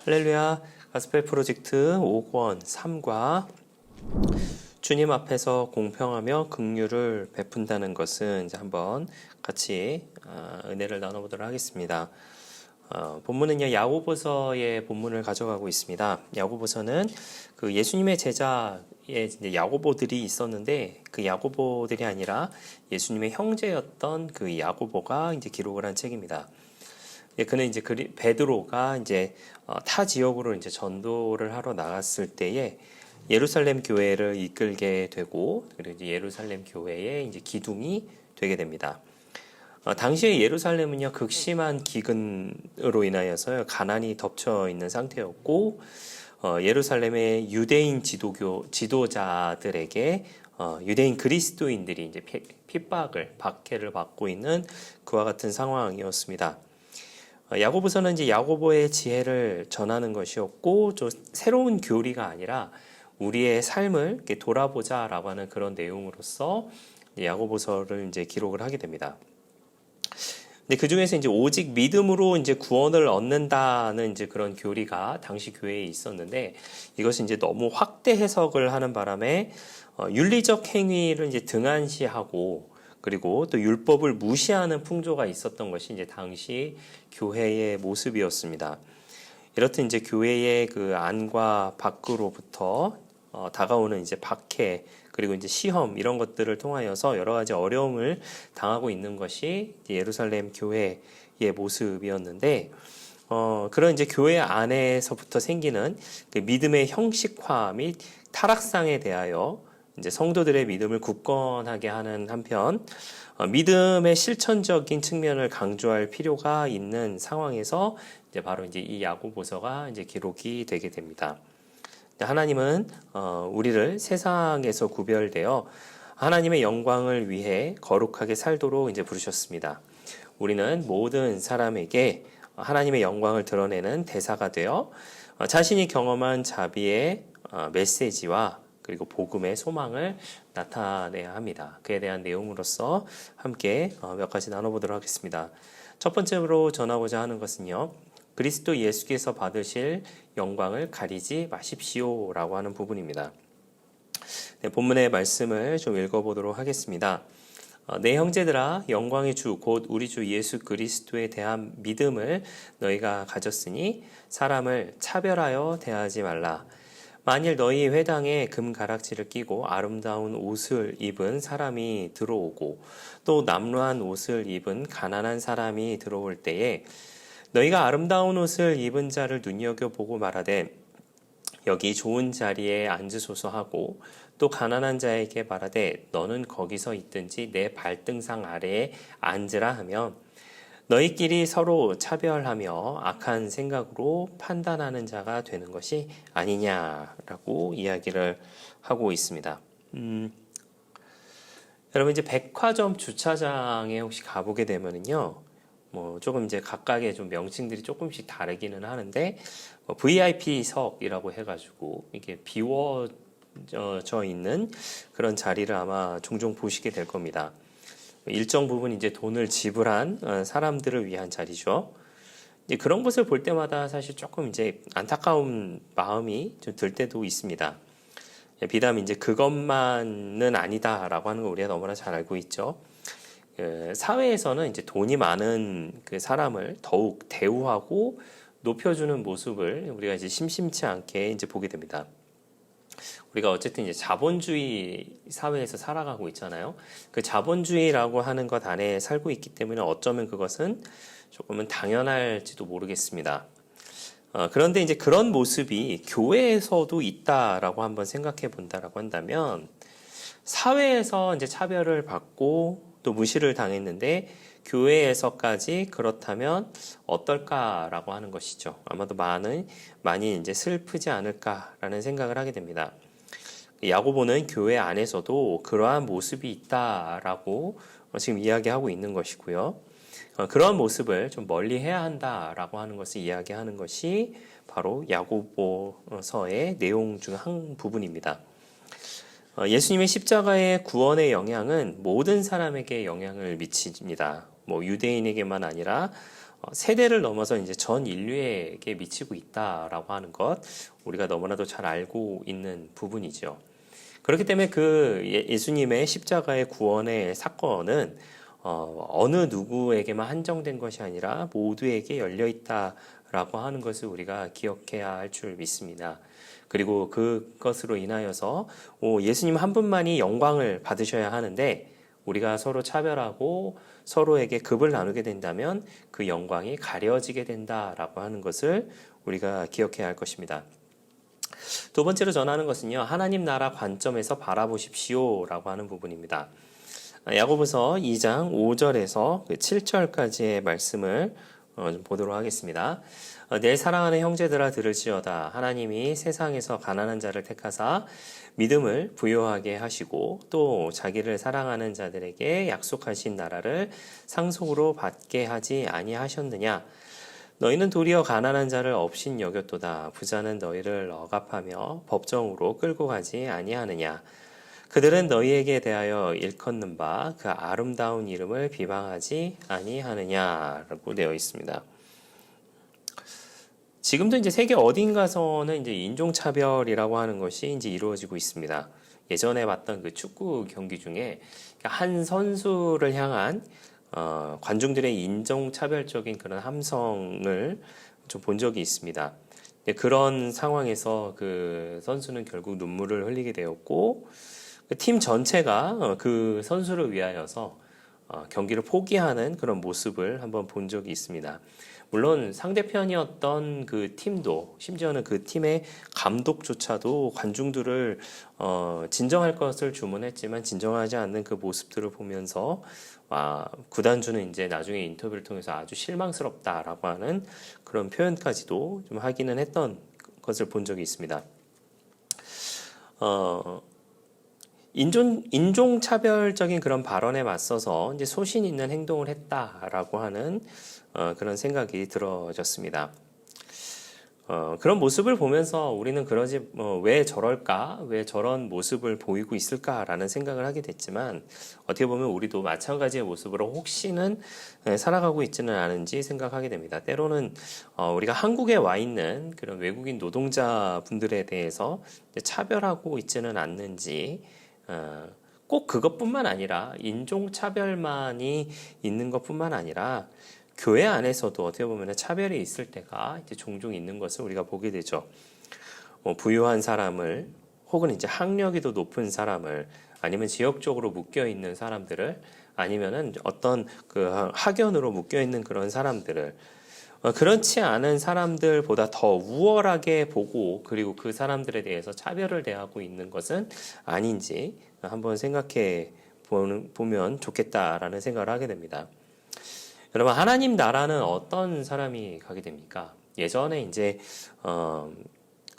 할렐루야, 가스펠 프로젝트 5권 3과 주님 앞에서 공평하며 긍휼을 베푼다는 것은 이제 한번 같이 은혜를 나눠보도록 하겠습니다. 본문은요, 야고보서의 본문을 가져가고 있습니다. 야고보서는 그 예수님의 제자의 이제 야고보들이 있었는데 그 야고보들이 아니라 예수님의 형제였던 그 야고보가 이제 기록을 한 책입니다. 그는 이제 베드로가 이제 타 지역으로 이제 전도를 하러 나갔을 때에 예루살렘 교회를 이끌게 되고, 그리고 이제 예루살렘 교회의 이제 기둥이 되게 됩니다. 당시에 예루살렘은요, 극심한 기근으로 인하여서 가난이 덮쳐 있는 상태였고, 예루살렘의 유대인 지도자들에게 유대인 그리스도인들이 이제 박해를 받고 있는 그와 같은 상황이었습니다. 야고보서는 이제 야고보의 지혜를 전하는 것이었고, 또 새로운 교리가 아니라 우리의 삶을 이렇게 돌아보자라고 하는 그런 내용으로서 야고보서를 이제 기록을 하게 됩니다. 근데 그 중에서 이제 오직 믿음으로 이제 구원을 얻는다는 이제 그런 교리가 당시 교회에 있었는데, 이것이 이제 너무 확대 해석을 하는 바람에 윤리적 행위를 이제 등한시하고, 그리고 또 율법을 무시하는 풍조가 있었던 것이 이제 당시 교회의 모습이었습니다. 이렇듯 이제 교회의 그 안과 밖으로부터 다가오는 이제 박해, 그리고 이제 시험, 이런 것들을 통하여서 여러 가지 어려움을 당하고 있는 것이 예루살렘 교회의 모습이었는데, 그런 이제 교회 안에서부터 생기는 그 믿음의 형식화 및 타락상에 대하여 이제 성도들의 믿음을 굳건하게 하는 한편, 믿음의 실천적인 측면을 강조할 필요가 있는 상황에서 이제 바로 이제 이 야고보서가 이제 기록이 되게 됩니다. 하나님은 우리를 세상에서 구별되어 하나님의 영광을 위해 거룩하게 살도록 이제 부르셨습니다. 우리는 모든 사람에게 하나님의 영광을 드러내는 대사가 되어 자신이 경험한 자비의 메시지와 그리고 복음의 소망을 나타내야 합니다. 그에 대한 내용으로서 함께 몇 가지 나눠보도록 하겠습니다. 첫 번째로 전하고자 하는 것은요, 그리스도 예수께서 받으실 영광을 가리지 마십시오 라고 하는 부분입니다. 네, 본문의 말씀을 좀 읽어보도록 하겠습니다. 내 형제들아, 영광의 주 곧 우리 주 예수 그리스도에 대한 믿음을 너희가 가졌으니 사람을 차별하여 대하지 말라. 만일 너희 회당에 금가락지를 끼고 아름다운 옷을 입은 사람이 들어오고 또 남루한 옷을 입은 가난한 사람이 들어올 때에 너희가 아름다운 옷을 입은 자를 눈여겨보고 말하되 여기 좋은 자리에 앉으소서 하고 또 가난한 자에게 말하되 너는 거기서 있든지 내 발등상 아래에 앉으라 하면 너희끼리 서로 차별하며 악한 생각으로 판단하는 자가 되는 것이 아니냐라고 이야기를 하고 있습니다. 여러분 이제 백화점 주차장에 혹시 가보게 되면은요, 뭐 조금 이제 각각의 좀 명칭들이 조금씩 다르기는 하는데 VIP석이라고 해가지고 이게 비워져 있는 그런 자리를 아마 종종 보시게 될 겁니다. 일정 부분 이제 돈을 지불한 사람들을 위한 자리죠. 이제 그런 것을 볼 때마다 사실 조금 이제 안타까운 마음이 좀 들 때도 있습니다. 비단 이제 그것만은 아니다라고 하는 거 우리가 너무나 잘 알고 있죠. 사회에서는 이제 돈이 많은 그 사람을 더욱 대우하고 높여주는 모습을 우리가 이제 심심치 않게 이제 보게 됩니다. 우리가 어쨌든 이제 자본주의 사회에서 살아가고 있잖아요. 그 자본주의라고 하는 것 안에 살고 있기 때문에 어쩌면 그것은 조금은 당연할지도 모르겠습니다. 그런데 이제 그런 모습이 교회에서도 있다라고 한번 생각해 본다라고 한다면 사회에서 이제 차별을 받고 또 무시를 당했는데 교회에서까지 그렇다면 어떨까라고 하는 것이죠. 아마도 많이 이제 슬프지 않을까라는 생각을 하게 됩니다. 야고보는 교회 안에서도 그러한 모습이 있다라고 지금 이야기하고 있는 것이고요. 그러한 모습을 좀 멀리 해야 한다라고 하는 것을 이야기하는 것이 바로 야고보서의 내용 중 한 부분입니다. 예수님의 십자가의 구원의 영향은 모든 사람에게 영향을 미칩니다. 뭐 유대인에게만 아니라 세대를 넘어서 이제 전 인류에게 미치고 있다라고 하는 것, 우리가 너무나도 잘 알고 있는 부분이죠. 그렇기 때문에 그 예수님의 십자가의 구원의 사건은 어느 누구에게만 한정된 것이 아니라 모두에게 열려 있다라고 하는 것을 우리가 기억해야 할 줄 믿습니다. 그리고 그것으로 인하여서 예수님 한 분만이 영광을 받으셔야 하는데 우리가 서로 차별하고 서로에게 급을 나누게 된다면 그 영광이 가려지게 된다라고 하는 것을 우리가 기억해야 할 것입니다. 두 번째로 전하는 것은요, 하나님 나라 관점에서 바라보십시오 라고 하는 부분입니다. 야고보서 2장 5절에서 7절까지의 말씀을 좀 보도록 하겠습니다. 내 사랑하는 형제들아 들을지어다. 하나님이 세상에서 가난한 자를 택하사 믿음을 부요하게 하시고 또 자기를 사랑하는 자들에게 약속하신 나라를 상속으로 받게 하지 아니하셨느냐. 너희는 도리어 가난한 자를 업신 여겼도다. 부자는 너희를 억압하며 법정으로 끌고 가지 아니하느냐. 그들은 너희에게 대하여 일컫는 바 그 아름다운 이름을 비방하지 아니하느냐라고 되어 있습니다. 지금도 이제 세계 어딘가서는 이제 인종차별이라고 하는 것이 이제 이루어지고 있습니다. 예전에 봤던 그 축구 경기 중에 한 선수를 향한 관중들의 인종차별적인 그런 함성을 좀 본 적이 있습니다. 그런 상황에서 그 선수는 결국 눈물을 흘리게 되었고, 팀 전체가 그 선수를 위하여서 경기를 포기하는 그런 모습을 한번 본 적이 있습니다. 물론 상대편이었던 그 팀도, 심지어는 그 팀의 감독조차도 관중들을 진정할 것을 주문했지만 진정하지 않는 그 모습들을 보면서 구단주는 이제 나중에 인터뷰를 통해서 아주 실망스럽다라고 하는 그런 표현까지도 좀 하기는 했던 것을 본 적이 있습니다. 인종차별적인 그런 발언에 맞서서 이제 소신 있는 행동을 했다라고 하는 그런 생각이 들어졌습니다. 그런 모습을 보면서 우리는 그러지 왜 저럴까? 왜 저런 모습을 보이고 있을까라는 생각을 하게 됐지만 어떻게 보면 우리도 마찬가지의 모습으로 혹시는 살아가고 있지는 않은지 생각하게 됩니다. 때로는 우리가 한국에 와 있는 그런 외국인 노동자분들에 대해서 차별하고 있지는 않는지 꼭 그것뿐만 아니라 인종차별만이 있는 것뿐만 아니라 교회 안에서도 어떻게 보면 차별이 있을 때가 이제 종종 있는 것을 우리가 보게 되죠. 부유한 사람을 혹은 이제 학력이 더 높은 사람을 아니면 지역적으로 묶여 있는 사람들을 아니면은 어떤 그 학연으로 묶여 있는 그런 사람들을 그렇지 않은 사람들보다 더 우월하게 보고 그리고 그 사람들에 대해서 차별을 대하고 있는 것은 아닌지 한번 생각해 보면 좋겠다라는 생각을 하게 됩니다. 여러분, 하나님 나라는 어떤 사람이 가게 됩니까? 예전에 이제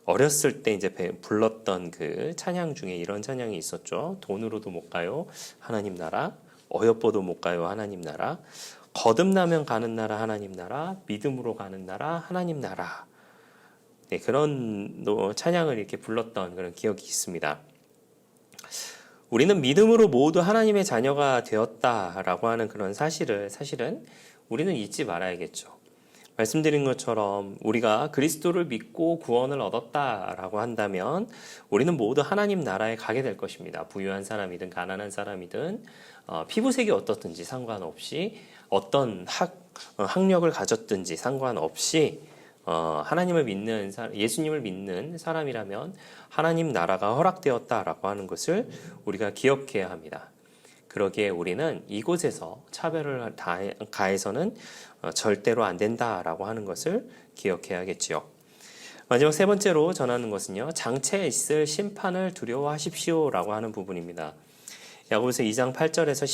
어렸을 때 이제 불렀던 그 찬양 중에 이런 찬양이 있었죠. 돈으로도 못 가요, 하나님 나라. 어여뻐도 못 가요, 하나님 나라. 거듭나면 가는 나라, 하나님 나라. 믿음으로 가는 나라, 하나님 나라. 네, 그런 찬양을 이렇게 불렀던 그런 기억이 있습니다. 우리는 믿음으로 모두 하나님의 자녀가 되었다라고 하는 그런 사실은 우리는 잊지 말아야겠죠. 말씀드린 것처럼 우리가 그리스도를 믿고 구원을 얻었다라고 한다면 우리는 모두 하나님 나라에 가게 될 것입니다. 부유한 사람이든 가난한 사람이든 피부색이 어떻든지 상관없이 어떤 학력을 가졌든지 상관없이 하나님을 믿는 예수님을 믿는 사람이라면 하나님 나라가 허락되었다라고 하는 것을 우리가 기억해야 합니다. 그러기에 우리는 이곳에서 차별을 가해서는 절대로 안 된다라고 하는 것을 기억해야겠지요. 마지막 세 번째로 전하는 것은요, 장차에 있을 심판을 두려워하십시오라고 하는 부분입니다. 야고보서 2장 8절에서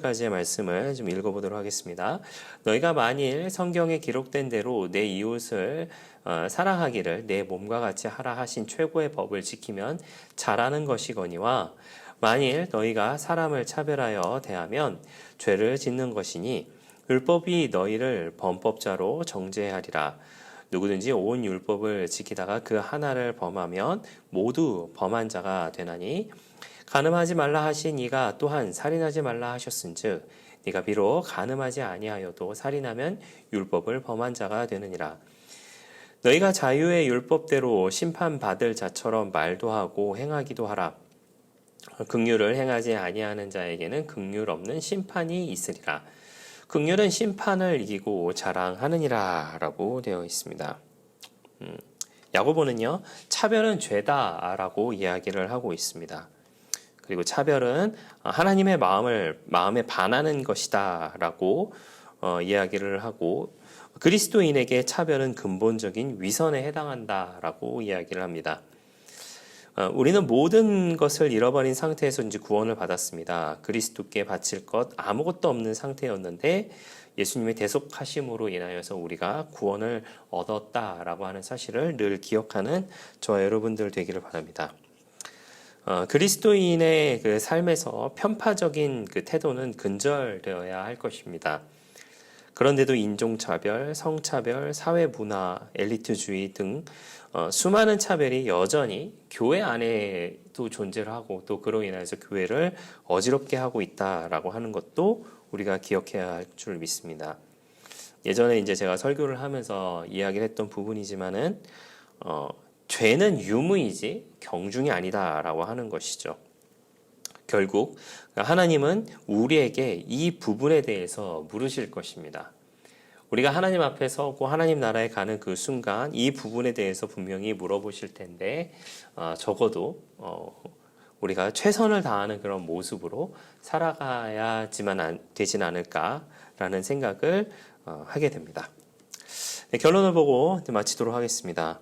13절까지의 말씀을 좀 읽어보도록 하겠습니다. 너희가 만일 성경에 기록된 대로 내 이웃을 사랑하기를 내 몸과 같이 하라 하신 최고의 법을 지키면 잘하는 것이거니와 만일 너희가 사람을 차별하여 대하면 죄를 짓는 것이니 율법이 너희를 범법자로 정죄하리라. 누구든지 온 율법을 지키다가 그 하나를 범하면 모두 범한 자가 되나니 간음하지 말라 하신 이가 또한 살인하지 말라 하셨은즉 네가 비록 간음하지 아니하여도 살인하면 율법을 범한 자가 되느니라. 너희가 자유의 율법대로 심판받을 자처럼 말도 하고 행하기도 하라. 긍휼을 행하지 아니하는 자에게는 긍휼 없는 심판이 있으리라. 긍휼은 심판을 이기고 자랑하느니라 라고 되어 있습니다. 야고보는요, 차별은 죄다라고 이야기를 하고 있습니다. 그리고 차별은 하나님의 마음에 반하는 것이다라고 이야기를 하고, 그리스도인에게 차별은 근본적인 위선에 해당한다라고 이야기를 합니다. 우리는 모든 것을 잃어버린 상태에서 이제 구원을 받았습니다. 그리스도께 바칠 것 아무것도 없는 상태였는데 예수님의 대속하심으로 인하여서 우리가 구원을 얻었다라고 하는 사실을 늘 기억하는 저와 여러분들 되기를 바랍니다. 그리스도인의 그 삶에서 편파적인 그 태도는 근절되어야 할 것입니다. 그런데도 인종차별, 성차별, 사회문화, 엘리트주의 등 수많은 차별이 여전히 교회 안에도 존재를 하고 또 그로 인해서 교회를 어지럽게 하고 있다라고 하는 것도 우리가 기억해야 할 줄 믿습니다. 예전에 이제 제가 설교를 하면서 이야기를 했던 부분이지만은 죄는 유무이지 경중이 아니다라고 하는 것이죠. 결국 하나님은 우리에게 이 부분에 대해서 물으실 것입니다. 우리가 하나님 앞에 서고 하나님 나라에 가는 그 순간 이 부분에 대해서 분명히 물어보실 텐데 적어도 우리가 최선을 다하는 그런 모습으로 살아가야지만 되진 않을까라는 생각을 하게 됩니다. 네, 결론을 보고 마치도록 하겠습니다.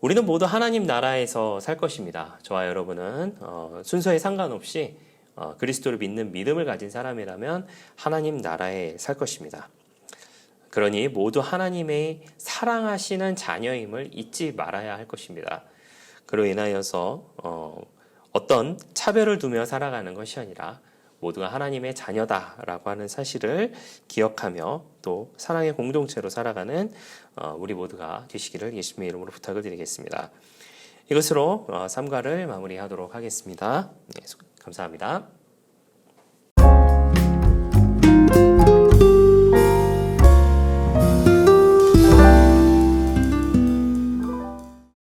우리는 모두 하나님 나라에서 살 것입니다. 저와 여러분은 순서에 상관없이 그리스도를 믿는 믿음을 가진 사람이라면 하나님 나라에 살 것입니다. 그러니 모두 하나님의 사랑하시는 자녀임을 잊지 말아야 할 것입니다. 그로 인하여서 어떤 차별을 두며 살아가는 것이 아니라 모두가 하나님의 자녀다라고 하는 사실을 기억하며 또 사랑의 공동체로 살아가는 우리 모두가 되시기를 예수님의 이름으로 부탁을 드리겠습니다. 이것으로 3과를 마무리하도록 하겠습니다. 네, 감사합니다.